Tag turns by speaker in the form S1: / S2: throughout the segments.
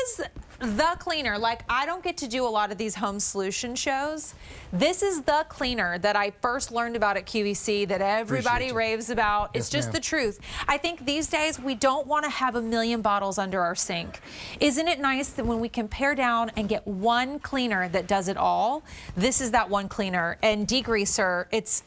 S1: is the cleaner. Like, I don't get to do a lot of these home solution shows. This is the cleaner that I first learned about at QVC that everybody raves about. It's just the truth. I think these days we don't want to have a million bottles under our sink. Isn't it nice that when we can pare down and get one cleaner that does it all? This is that one cleaner. And Degreaser, it's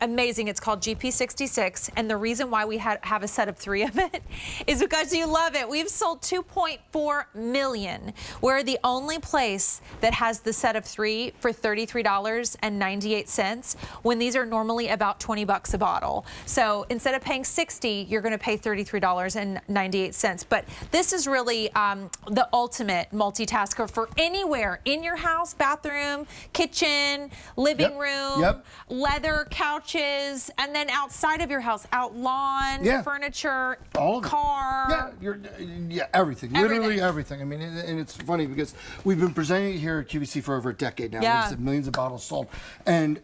S1: amazing. It's called GP66. And the reason why we have a set of 3 of it is because you love it. We've sold 2.4 million. We're the only place that has the set of 3 for $33.98 when these are normally about 20 bucks a bottle. So instead of paying $60, you're going to pay $33.98. But this is really the ultimate multitasker for anywhere in your house: bathroom, kitchen, living room, leather couches, and then outside of your house, out lawn, furniture, car.
S2: Everything. Literally everything. I mean, and it's funny because we've been presenting it here at QVC for over a decade now. We've said millions of bottles sold. And,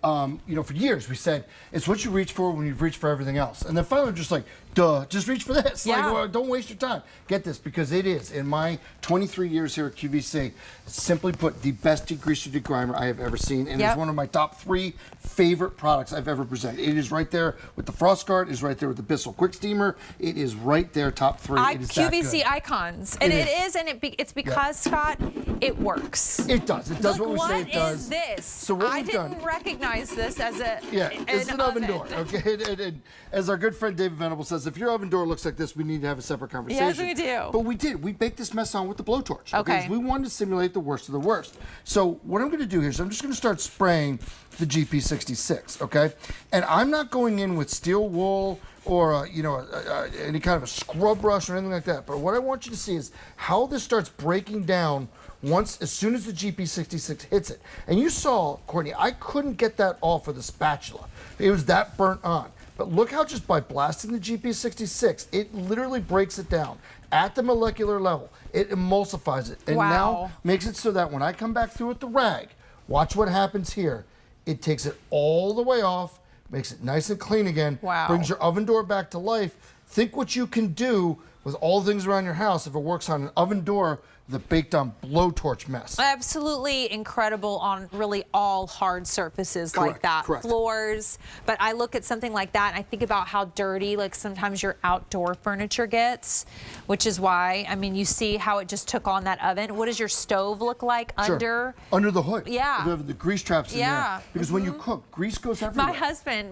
S2: you know, for years we said, it's what you reach for when you've reached for everything else. And then finally we're just like, duh, just reach for this. Like, well, don't waste your time. Get this, because it is, in my 23 years here at QVC, simply put, the best degreaser degrimer I have ever seen. And it's one of my top 3 favorite products I've ever presented. It is right there with the Frost Guard. It is right there with the Bissell Quick Steamer. It is right there, top 3. It is
S1: QVC icons. And it's because, Scott, it works.
S2: It does. It does what we say it does.
S1: What is this?
S2: So what
S1: I didn't recognize this as a
S2: it's an oven door. Okay, and as our good friend David Venable says, if your oven door looks like this, we need to have a separate conversation.
S1: Yes, we do.
S2: But we did. We baked this mess on with the blowtorch. Okay. We wanted to simulate the worst of the worst. So what I'm going to do here is I'm just going to start spraying the GP66. Okay, and I'm not going in with steel wool or any kind of a scrub brush or anything like that. But what I want you to see is how this starts breaking down as soon as the GP66 hits it. And you saw, Courtney, I couldn't get that off with a spatula. It was that burnt on. But look how just by blasting the GP66, it literally breaks it down at the molecular level. It emulsifies it and now makes it so that when I come back through with the rag, watch what happens here. It takes it all the way off, makes it nice and clean again, brings your oven door back to life. Think what you can do with all the things around your house if it works on an oven door the baked on blowtorch mess.
S1: Absolutely incredible on really all hard surfaces like that. Floors. But I look at something like that and I think about how dirty like sometimes your outdoor furniture gets, which is why, I mean, you see how it just took on that oven. What does your stove look like under?
S2: Under the hood. The grease traps in there. Because when you cook, grease goes everywhere.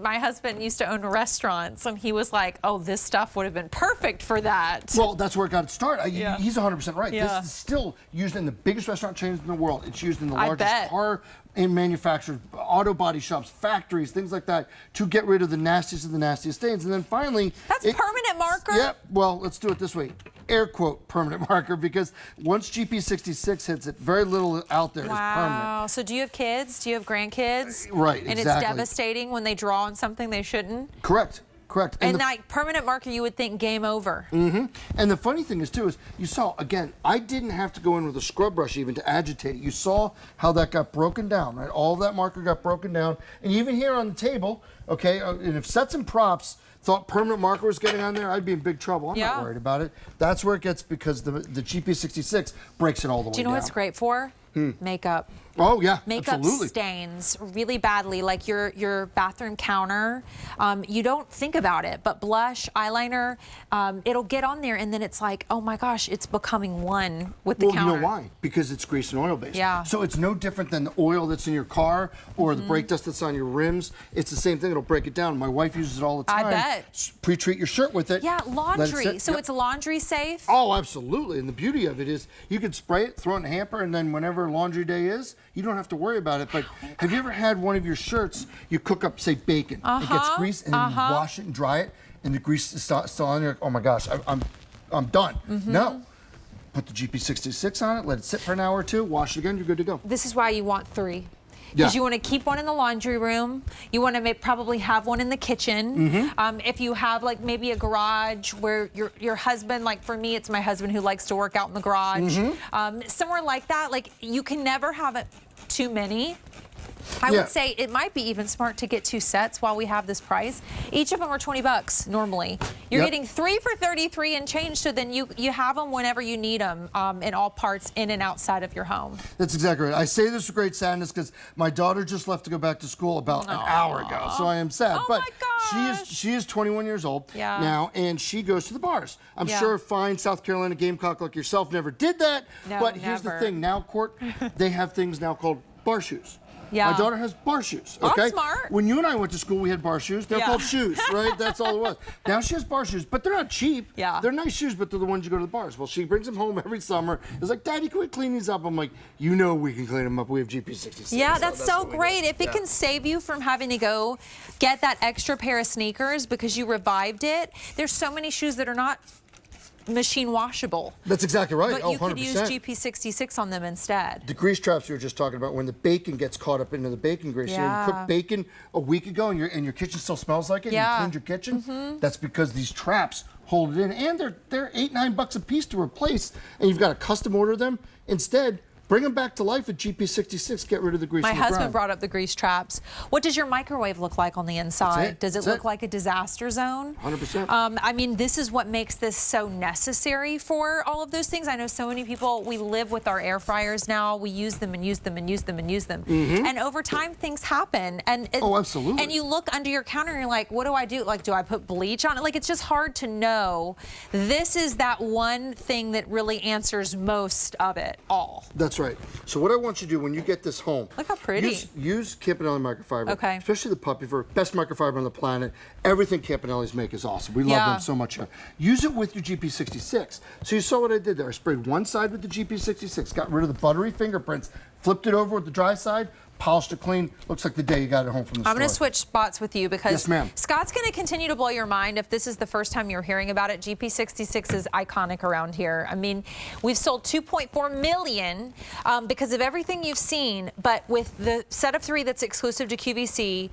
S1: My husband used to own restaurants and he was like, oh, this stuff would have been perfect for that.
S2: Well, that's where it got started. He's 100% right. This is still used in the biggest restaurant chains in the world. It's used in the largest car manufacturers, auto body shops, factories, things like that, to get rid of the nastiest of the nastiest stains. And then finally,
S1: that's permanent marker.
S2: Well, let's do it this way. Air quote permanent marker, because once GP66 hits it, very little out there is permanent.
S1: So do you have kids? Do you have grandkids?
S2: Right,
S1: and it's devastating when they draw on something they shouldn't?
S2: Correct.
S1: And like permanent marker, you would think game over.
S2: And the funny thing is, too, is you saw, again, I didn't have to go in with a scrub brush even to agitate it. You saw how that got broken down, right? All of that marker got broken down. And even here on the table, okay, and if Sets and Props thought permanent marker was getting on there, I'd be in big trouble. I'm not worried about it. That's where it gets, because the GP66 breaks it all the way down.
S1: Do you know what it's great for? Makeup.
S2: Oh yeah,
S1: makeup stains really badly, like your bathroom counter. You don't think about it, but blush, eyeliner, it'll get on there, and then it's like, oh my gosh, it's becoming one with the counter.
S2: Well, you know why? Because it's grease and oil based. So it's no different than the oil that's in your car or the brake dust that's on your rims. It's the same thing. It'll break it down. My wife uses it all the time.
S1: I bet.
S2: Pre-treat your shirt with it.
S1: Yeah, laundry. So it's laundry safe?
S2: Oh, absolutely. And the beauty of it is you can spray it, throw it in a hamper, and then whenever laundry day is, you don't have to worry about it. But have you ever had one of your shirts, you cook up, say, bacon, it gets grease, and then you wash it and dry it, and the grease is still on there? Oh my gosh, I'm done. No. Put the GP66 on it, let it sit for an hour or two, wash it again, you're good to go.
S1: This is why you want 3. Because you want to keep one in the laundry room. You want to probably have one in the kitchen. If you have like maybe a garage where your husband, like for me, it's my husband who likes to work out in the garage. Somewhere like that, like you can never have too many. I would say it might be even smart to get 2 sets while we have this price. Each of them are 20 bucks normally. You're getting 3 for 33 and change, so then you have them whenever you need them in all parts in and outside of your home.
S2: That's exactly right. I say this with great sadness because my daughter just left to go back to school about an hour ago, so I am sad.
S1: Oh
S2: but
S1: my gosh.
S2: she is 21 years old now, and she goes to the bars. I'm sure fine South Carolina Gamecock like yourself never did that, but here's the thing. Now, Court, they have things now called bar shoes. My daughter has bar shoes, okay?
S1: That's smart.
S2: When you and I went to school, we had bar shoes. They're called shoes, right? That's all it was. Now she has bar shoes, but they're not cheap. They're nice shoes, but they're the ones you go to the bars. Well, she brings them home every summer. It's like, Daddy, can we clean these up? I'm like, you know we can clean them up. We have GP66.
S1: Yeah, that's so great. If it can save you from having to go get that extra pair of sneakers because you revived it, there's so many shoes that are not machine washable.
S2: That's exactly right.
S1: But you could use GP66 on them instead.
S2: The grease traps you were just talking about, when the bacon gets caught up into the bacon grease. You cooked bacon a week ago and your kitchen still smells like it, and you cleaned your kitchen. That's because these traps hold it in, and they're $8-9 a piece to replace, and you've got to custom order them. Instead, bring them back to life with GP66. Get rid of the grease.
S1: My husband brought up the grease traps. What does your microwave look like on the inside? Does it look like a disaster zone?
S2: 100%.
S1: I mean, this is what makes this so necessary for all of those things. I know so many people, we live with our air fryers now. We use them and use them and use them and use them. And over time, things happen. And
S2: absolutely.
S1: And you look under your counter and you're like, what do I do? Like, do I put bleach on it? Like, it's just hard to know. This is that one thing that really answers most of it all.
S2: That's right. So what I want you to do when you get this home,
S1: look how pretty.
S2: Use Campanelli microfiber, especially the puppy fur, best microfiber on the planet. Everything Campanellis make is awesome. We love them so much here. Use it with your GP66. So you saw what I did there. I sprayed one side with the GP66, got rid of the buttery fingerprints, flipped it over with the dry side, polished it clean. Looks like the day you got it home from the store.
S1: I'm going to switch spots with you because
S2: ma'am.
S1: Scott's going to continue to blow your mind if this is the first time you're hearing about it. GP66 is iconic around here. I mean, we've sold 2.4 million because of everything you've seen, but with the set of 3 that's exclusive to QVC,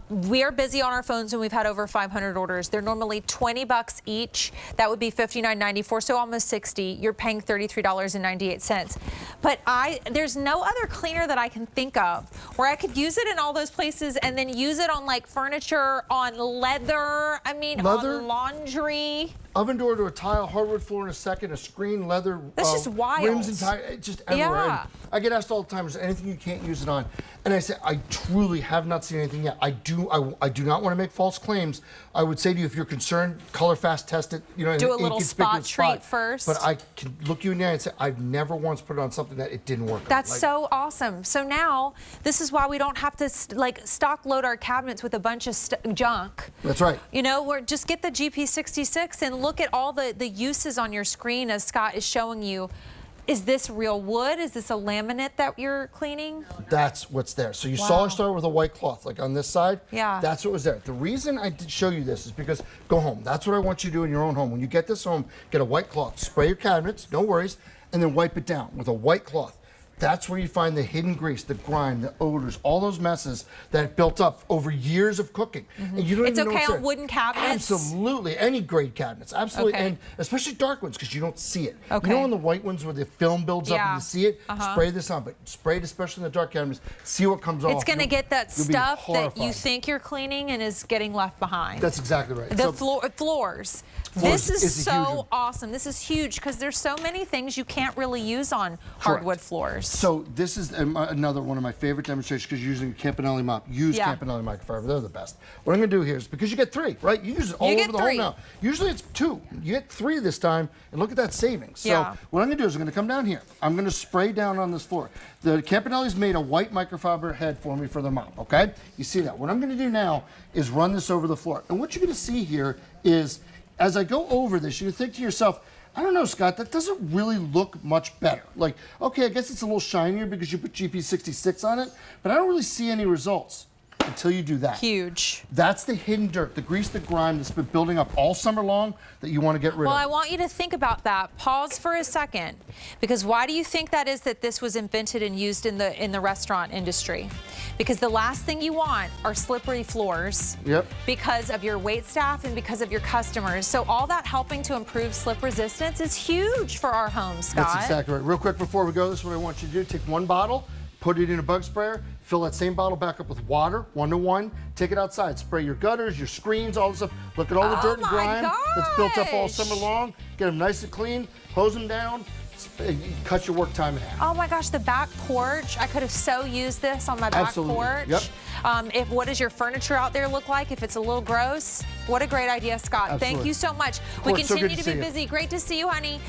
S1: we are busy on our phones and we've had over 500 orders. They're normally $20 each. That would be $59.94, so almost $60. You're paying $33.98. But there's no other cleaner that I can think of where I could use it in all those places and then use it on like furniture, on leather, on laundry.
S2: Oven door to a tile, hardwood floor in a second, a screen, leather.
S1: That's just wild.
S2: Rims and tires, just everywhere. And I get asked all the time, is there anything you can't use it on? And I say, I truly have not seen anything yet. I do not want to make false claims. I would say to you, if you're concerned, color fast test it. You know,
S1: do a little spot treat first.
S2: But I can look you in the eye and say, I've never once put it on something that it didn't work.
S1: That's so awesome. So now, this is why we don't have to stock load our cabinets with a bunch of junk.
S2: That's right.
S1: You know, we're just get the GP66 and look at all the uses on your screen as Scott is showing you. Is this real wood? Is this a laminate that you're cleaning?
S2: That's what's there. So you saw her start with a white cloth, like on this side.
S1: Yeah.
S2: That's what was there. The reason I did show you this is because go home. That's what I want you to do in your own home. When you get this home, get a white cloth, spray your cabinets, no worries, and then wipe it down with a white cloth. That's where you find the hidden grease, the grime, the odors, all those messes that built up over years of cooking. And you don't even know
S1: it's okay on wooden cabinets?
S2: Absolutely. Any grade cabinets. Absolutely. And especially dark ones because you don't see it. You know on the white ones where the film builds up and you see it? Spray this on. But spray it especially in the dark cabinets. See what comes off.
S1: It's going to get that stuff that you think you're cleaning and is getting left behind.
S2: That's exactly right.
S1: The floors. This is so awesome. This is huge because there's so many things you can't really use on hardwood floors.
S2: So this is another one of my favorite demonstrations because you're using a Campanelli mop. Use Campanelli microfiber. They're the best. What I'm going to do here is because you get 3, right? You use it all over the home now. Usually it's 2. You get 3 this time, and look at that savings. So what I'm going to do is I'm going to come down here. I'm going to spray down on this floor. The Campanelli's made a white microfiber head for me for the mop, okay? You see that. What I'm going to do now is run this over the floor. And what you're going to see here is as I go over this, you think to yourself, I don't know, Scott, that doesn't really look much better. Like, okay, I guess it's a little shinier because you put GP66 on it, but I don't really see any results until you do that.
S1: Huge.
S2: That's the hidden dirt, the grease, the grime that's been building up all summer long that you want to get rid of.
S1: Well, I want you to think about that. Pause for a second, because why do you think that is that this was invented and used in the restaurant industry? Because the last thing you want are slippery floors because of your waitstaff and because of your customers. So all that helping to improve slip resistance is huge for our homes, Scott.
S2: That's exactly right. Real quick before we go, this is what I want you to do. Take one bottle, put it in a bug sprayer, fill that same bottle back up with water, 1 to 1, take it outside, spray your gutters, your screens, all this stuff. Look at all the dirt and grime that's built up all summer long. Get them nice and clean, hose them down, cut your work time in half.
S1: Oh my gosh, the back porch. I could have so used this on my back porch.
S2: Yep.
S1: What does your furniture out there look like if it's a little gross? What a great idea, Scott.
S2: Absolutely.
S1: Thank you so much.
S2: We
S1: continue
S2: so
S1: to be busy. Great to see you, honey.